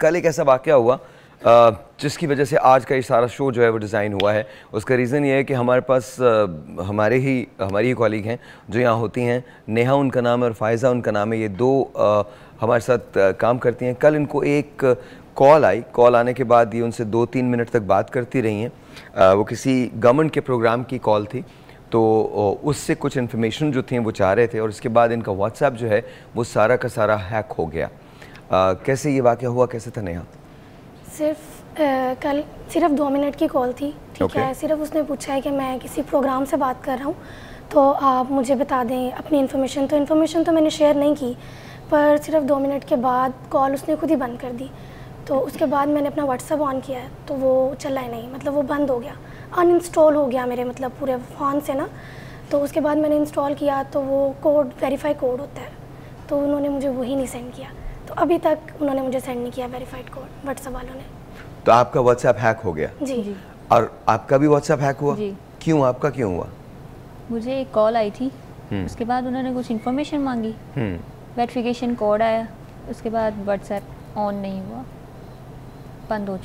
कल एक ऐसा वाक़या हुआ जिसकी वजह से आज का ये सारा शो जो है वो डिज़ाइन हुआ है। उसका रीज़न ये है कि हमारे पास हमारी ही कॉलीग हैं जो यहाँ होती हैं। नेहा उनका नाम है और फ़ायज़ा उनका नाम है। ये दो हमारे साथ काम करती हैं। कल इनको एक कॉल आई। कॉल आने के बाद ये उनसे 2-3 मिनट तक बात करती रही हैं। वो किसी गवर्नमेंट के प्रोग्राम की कॉल थी, तो उससे कुछ इन्फॉर्मेशन जो थी वो चाह रहे थे और उसके बाद इनका व्हाट्सएप जो है वो सारा का सारा हैक हो गया। कैसे ये वाक़या हुआ, कैसे था नेहा? कल सिर्फ 2 मिनट की कॉल थी, ठीक है। सिर्फ उसने पूछा है कि मैं किसी प्रोग्राम से बात कर रहा हूँ, तो आप मुझे बता दें अपनी इन्फॉर्मेशन तो मैंने शेयर नहीं की, पर सिर्फ 2 मिनट के बाद कॉल उसने खुद ही बंद कर दी। तो उसके बाद मैंने अपना व्हाट्सएप ऑन किया है तो वो चला ही नहीं, मतलब वो बंद हो गया, अनइंस्टॉल हो गया मेरे मतलब पूरे फ़ोन से ना। तो उसके बाद मैंने इंस्टॉल किया तो वो कोड वेरीफाई कोड होता है, तो उन्होंने मुझे वही नहीं सेंड किया। तो अभी तक उन्होंने मुझे सेंड नहीं किया वेरीफाइड कोड व्हाट्सएप वालों ने। तो आपका व्हाट्सएप हैक हो गया? जी। और आपका भी व्हाट्सएप हैक हुआ? जी। क्यों, आपका क्यों हुआ? मुझे एक कॉल आई थी, उसके बाद उन्होंने कुछ इन्फॉर्मेशन मांगी, वेरिफिकेशन कोड आया, उसके बाद व्हाट्सएप ऑन नहीं हुआ, बंद हो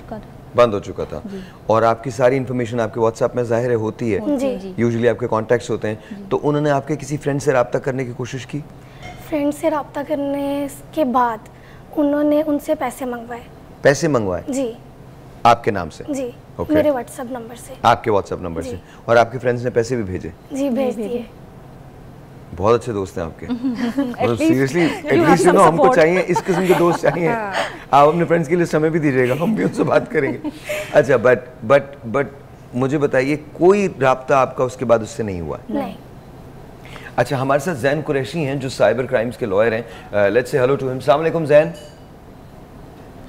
चुका था। और आपकी सारी इन्फॉर्मेशन आपके व्हाट्सएप में ज़ाहिर होती है, यूजुअली आपके कॉन्टैक्ट्स होते हैं। तो उन्होंने आपके किसी फ्रेंड से रब्ता करने की कोशिश की? फ्रेंड से रब्ता करने के बाद उन्होंने उनसे पैसे मंगवाए। पैसे मंगवाए? जी। आपके नाम से? जी। मेरे व्हाट्सएप नंबर से। आपके व्हाट्सएप नंबर से? और आपके फ्रेंड्स ने पैसे भी भेजे? जी, भेज दिए। बहुत अच्छे दोस्त हैं आपके। मतलब सीरियसली एटलीस्ट हमको चाहिए इस किस्म के दोस्त चाहिए। आप अपने फ्रेंड्स के लिए समय भी दीजिएगा, हम भी उनसे बात करेंगे। अच्छा, बट मुझे बताइए कोई राब्ता आपका उसके बाद उससे नहीं हुआ? नहीं। अच्छा, हमारे साथ जैन कुरैशी हैं जो साइबर क्राइम्स के लॉयर हैं। Let's say hello to him. अस्सलाम वालेकुम जैन।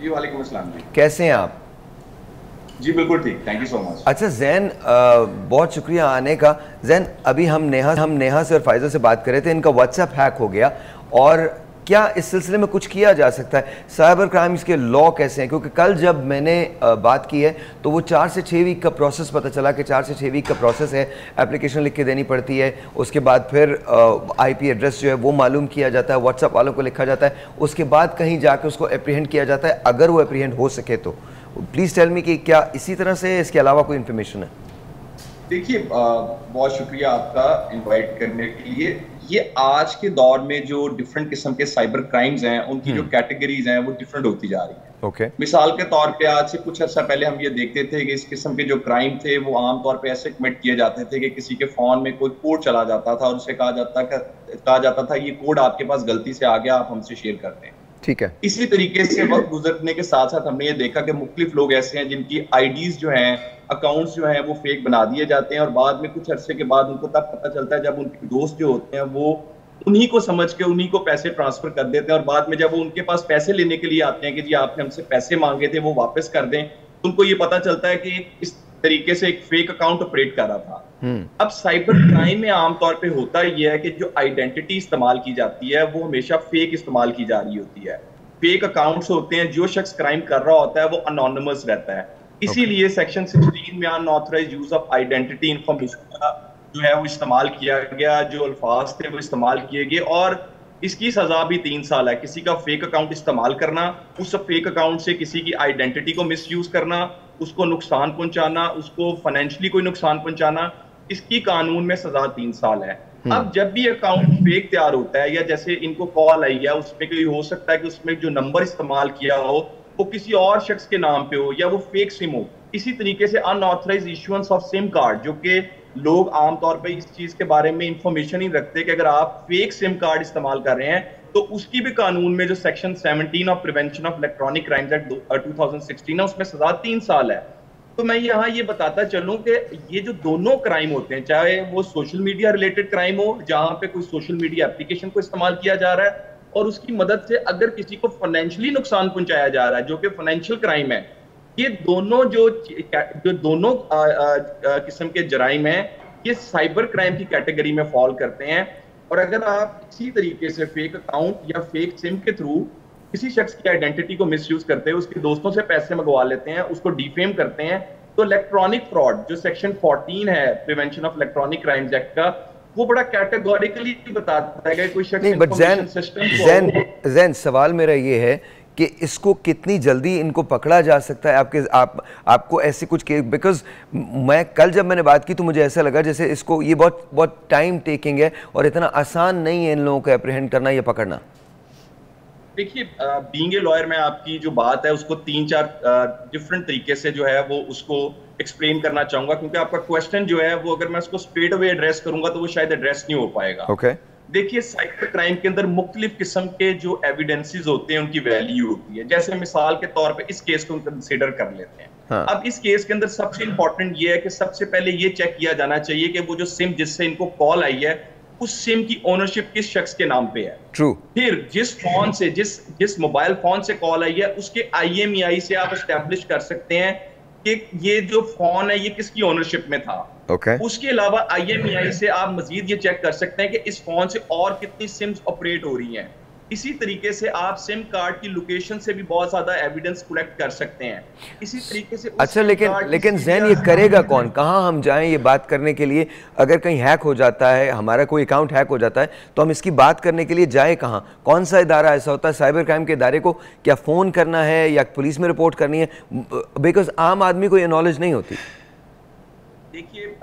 जी वालेकुम अस्सलाम जी। कैसे हैं आप? जी बिल्कुल ठीक, थैंक यू सो मच। अच्छा जैन, बहुत शुक्रिया आने का। जैन, अभी हम नेहा से और फायजा से बात कर रहे थे, इनका व्हाट्सएप हैक हो गया, और क्या इस सिलसिले में कुछ किया जा सकता है? साइबर क्राइम्स के लॉ कैसे हैं? क्योंकि कल जब मैंने बात की है तो वो 4 से 6 वीक का प्रोसेस पता चला कि 4 से 6 वीक का प्रोसेस है। एप्लीकेशन लिख के देनी पड़ती है, उसके बाद फिर IP एड्रेस जो है वो मालूम किया जाता है, व्हाट्सएप वालों को लिखा जाता है, उसके बाद कहीं जाकर उसको एप्रीहेंड किया जाता है, अगर वो एप्रीहेंड हो सके तो। प्लीज़ टेल मी कि क्या इसी तरह से इसके अलावा कोई इन्फॉर्मेशन है? देखिए, बहुत शुक्रिया आपका इनवाइट करने के लिए। ये आज के दौर में जो डिफरेंट किस्म के साइबर क्राइम्स हैं, उनकी जो कैटेगरीज हैं वो डिफरेंट होती जा रही हैं। मिसाल के तौर पे आज से कुछ अर्सा पहले हम ये देखते थे कि इस किस्म के जो क्राइम थे वो आमतौर पे ऐसे कमिट किए जाते थे कि किसी के फोन में कोई कोड चला जाता था और उसे कहा जाता था ये कोड आपके पास गलती से आ गया, आप हमसे शेयर कर दें। ठीक है। इसी तरीके से वक्त गुजरने के साथ साथ हमने ये देखा कि मुख्तलिफ लोग ऐसे हैं जिनकी आईडीज जो हैं, अकाउंट्स जो हैं वो फेक बना दिए जाते हैं, और बाद में कुछ अरसे के बाद उनको तब पता चलता है जब उनके दोस्त जो होते हैं वो उन्हीं को समझ के उन्हीं को पैसे ट्रांसफर कर देते हैं, और बाद में जब वो उनके पास पैसे लेने के लिए आते हैं कि जी आपने हमसे पैसे मांगे थे वो वापस कर दें, तो उनको ये पता चलता है कि इस तरीके से एक फेक अकाउंट ऑपरेट कर रहा था। अब साइबर क्राइम में आमतौर पे होता यह है कि जो आइडेंटिटी इस्तेमाल की जाती है वो हमेशा फेक इस्तेमाल की जा रही होती है। फेक अकाउंट्स होते हैं, जो शख्स क्राइम कर रहा होता है वो अनोनिमस रहता है। इसीलिए सेक्शन 16 में unauthorised use of identity information का जो है वो इस्तेमाल किया गया, जो अल्फाज थे वो इस्तेमाल किए गए, और इसकी सजा भी 3 साल है। किसी का फेक अकाउंट इस्तेमाल करना, उस फेक अकाउंट से किसी की आइडेंटिटी को मिसयूज करना, उसको नुकसान पहुंचाना, उसको फाइनेंशियली कोई नुकसान पहुंचाना, इसकी कानून में सजा 3 साल है। अब जब भी अकाउंट फेक तैयार होता है, या जैसे इनको कॉल आई है उसमें कोई हो सकता है कि उसमें जो नंबर इस्तेमाल किया हो वो किसी और शख्स के नाम पे हो या वो फेक सिम हो। इसी तरीके से unauthorised issuance of SIM card, जो कि लोग आमतौर पे इस चीज के बारे में इंफॉर्मेशन ही रखते कि अगर आप फेक सिम कार्ड इस्तेमाल कर रहे हैं तो उसकी भी कानून में जो section 17 of prevention of electronic crimes act 2016 है उसमें सजा 3 साल है। तो मैं यहाँ ये बताता चलूं कि ये जो दोनों क्राइम होते हैं, चाहे वो सोशल मीडिया रिलेटेड क्राइम हो जहां पे कोई सोशल मीडिया एप्लीकेशन को इस्तेमाल किया जा रहा है और उसकी मदद से अगर किसी को फाइनेंशियली नुकसान पहुंचाया जा रहा है, जो कि फाइनेंशियल क्राइम है, ये दोनों जो दोनों किस्म के जराइम हैं ये साइबर क्राइम की कैटेगरी में फॉल करते हैं। और अगर आप इसी तरीके से फेक अकाउंट या फेक सिम के थ्रू किसी शख्स की आइडेंटिटी को मिसयूज करते हैं, उसके दोस्तों से पैसे मंगवा लेते हैं, उसको डिफेम करते हैं, तो इलेक्ट्रॉनिक फ्रॉड जो सेक्शन 14 है prevention of electronic crimes act का, वो बड़ा कैटेगोरिकली बताता है कि कोई शख्स नहीं, बट जैन सवाल मेरा ये है कि इसको कितनी जल्दी इनको पकड़ा जा सकता है? आपको ऐसे कुछ केस, बिकॉज मैं कल जब मैंने बात की तो मुझे ऐसा लगा जैसे इसको ये बहुत बहुत टाइम टेकिंग है और इतना आसान नहीं है इन लोगों को एप्रीहेंड करना या पकड़ना। देखिए, बीइंग ए लॉयर मैं आपकी जो बात है उसको 3-4 डिफरेंट तरीके से जो है वो उसको एक्सप्लेन करना चाहूंगा, क्योंकि आपका क्वेश्चन जो है वो अगर मैं उसको स्ट्रेट अवे एड्रेस करूंगा तो वो शायद एड्रेस नहीं हो पाएगा। ओके। देखिए, साइबर क्राइम के अंदर मुख्तलिफ किस्म के जो एविडेंसेस होते हैं उनकी वैल्यू होती है। जैसे मिसाल के तौर पे इस केस को कंसिडर कर लेते हैं। हाँ। अब इस केस के अंदर सबसे इंपॉर्टेंट ये है कि सबसे पहले ये चेक किया जाना चाहिए कि वो जो सिम जिससे इनको कॉल आई है उस सिम की ओनरशिप किस शख्स के नाम पे है। ट्रू। फिर जिस फोन से जिस मोबाइल फोन से कॉल आई है उसके IMEI से आप एस्टेब्लिश कर सकते हैं कि ये जो फोन है ये किसकी ओनरशिप में था। Okay. उसके अलावा IMEI से आप मजीद ये चेक कर सकते हैं कि इस फोन से और कितनी सिम्स ऑपरेट हो रही हैं। इसी तरीके से आप सिम कार्ड की लोकेशन से भी बहुत ज्यादा एविडेंस कलेक्ट कर सकते हैं। इसी तरीके से अच्छा, लेकिन ज़ैन ये करेगा कौन? कहाँ हम जाएं ये बात करने के लिए? अगर कहीं हैक हो जाता है, हमारा कोई अकाउंट हैक हो जाता है तो हम इसकी बात करने के लिए जाए कहाँ? कौन सा इदारा ऐसा होता है? साइबर क्राइम के इदारे को क्या फ़ोन करना है या पुलिस में रिपोर्ट करनी है? बिकॉज आम आदमी को ये नॉलेज नहीं होती। देखिए,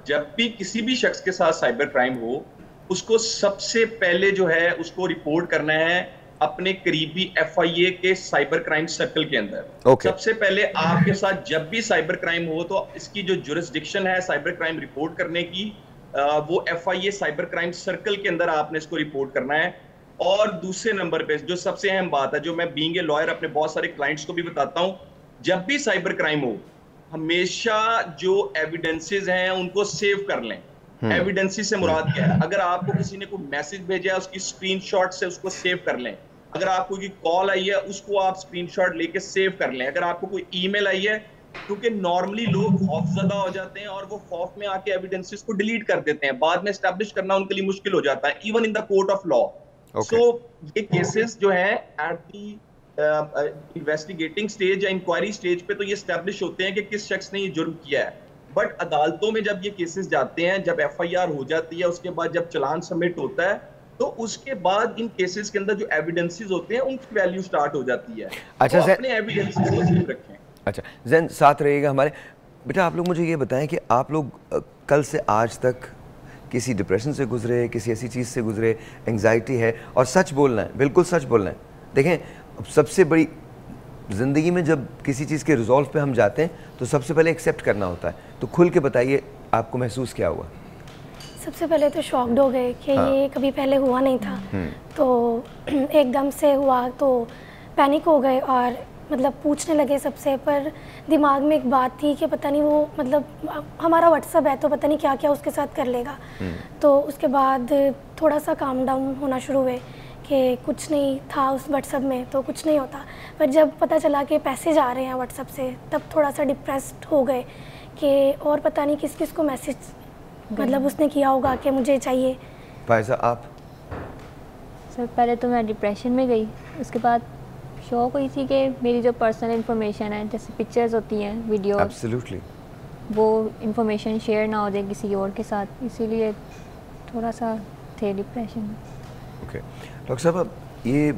जब भी किसी भी शख्स के साथ साइबर क्राइम हो उसको सबसे पहले जो है उसको रिपोर्ट करना है अपने करीबी FIA के साइबर क्राइम सर्कल के अंदर। Okay. सबसे पहले आपके साथ जब भी साइबर क्राइम हो तो इसकी जो जुरिस्डिक्शन है साइबर क्राइम रिपोर्ट करने की, वो FIA साइबर क्राइम सर्कल के अंदर आपने इसको रिपोर्ट करना है। और दूसरे नंबर पे जो सबसे अहम बात है, जो मैं बीइंग ए लॉयर अपने बहुत सारे क्लाइंट्स को भी बताता हूँ, जब भी साइबर क्राइम हो हमेशा जो एविडेंसेस हैं उनको सेव कर लें। एविडेंसेस से मुराद क्या है? अगर आपको किसी ने कोई मैसेज भेजा है उसकी स्क्रीनशॉट से उसको सेव कर लें। अगर आपको कोई कॉल आई है उसको आप स्क्रीनशॉट लेके सेव कर लें। अगर आपको कोई ईमेल आई है, क्योंकि नॉर्मली लोग खौफजदा हो जाते हैं और वो खौफ में आके एविडेंसेस को डिलीट कर देते हैं, बाद में एस्टैब्लिश करना उनके लिए मुश्किल हो जाता है, even in the court of law. So ये केसेस जो है एट दी इन्वेस्टिगेटिंग स्टेज या इंक्वायरी स्टेज पे तो ये एस्टैब्लिश होते हैं कि किस शख्स ने ये जुर्म किया है। बट अदालतों में जब ये केसेस जाते हैं, जब FIR हो जाती है, उसके बाद जब चालान सबमिट होता है, तो उसके बाद इन केसेस के अंदर जो एविडेंसेस होते हैं उनकी वैल्यू स्टार्ट हो जाती है। अच्छा, तो अपने एविडेंसेस को सेव रखें। अच्छा ज़ैन, साथ रहिएगा हमारे। बेटा, आप लोग मुझे ये बताएं कि आप लोग कल से आज तक किसी डिप्रेशन से गुजरे, किसी ऐसी चीज़ से गुजरे, एंग्जाइटी है, और सच बोलना है, बिल्कुल सच बोलना है। देखें, सबसे बड़ी ज़िंदगी में जब किसी चीज़ के रिजॉल्व पे हम जाते हैं तो सबसे पहले एक्सेप्ट करना होता है। तो खुल के बताइए, आपको महसूस क्या हुआ? सबसे पहले तो शॉक्ड हो गए कि ये कभी पहले हुआ नहीं था। तो एकदम से हुआ तो पैनिक हो गए और मतलब पूछने लगे सबसे, पर दिमाग में एक बात थी कि पता नहीं वो मतलब हमारा व्हाट्सअप है तो पता नहीं क्या क्या उसके साथ कर लेगा। तो उसके बाद थोड़ा सा काम डाउन होना शुरू हुए कि कुछ नहीं था उस व्हाट्सअप में तो कुछ नहीं होता। पर जब पता चला कि पैसे जा रहे हैं व्हाट्सअप से, तब थोड़ा सा डिप्रेस्ड हो गए कि और पता नहीं किस किस को मैसेज मतलब उसने किया होगा कि मुझे चाहिए। फायजा, आप? सर, पहले तो मैं डिप्रेशन में गई, उसके बाद शौक हुई थी कि मेरी जो पर्सनल इन्फॉर्मेशन है, जैसे पिक्चर्स होती हैं, वीडियो, एब्सोल्युटली, वो इन्फॉर्मेशन शेयर ना हो जाए किसी और के साथ, इसीलिए थोड़ा सा थे डिप्रेशन में। ओके। डॉक्टर साहब, ये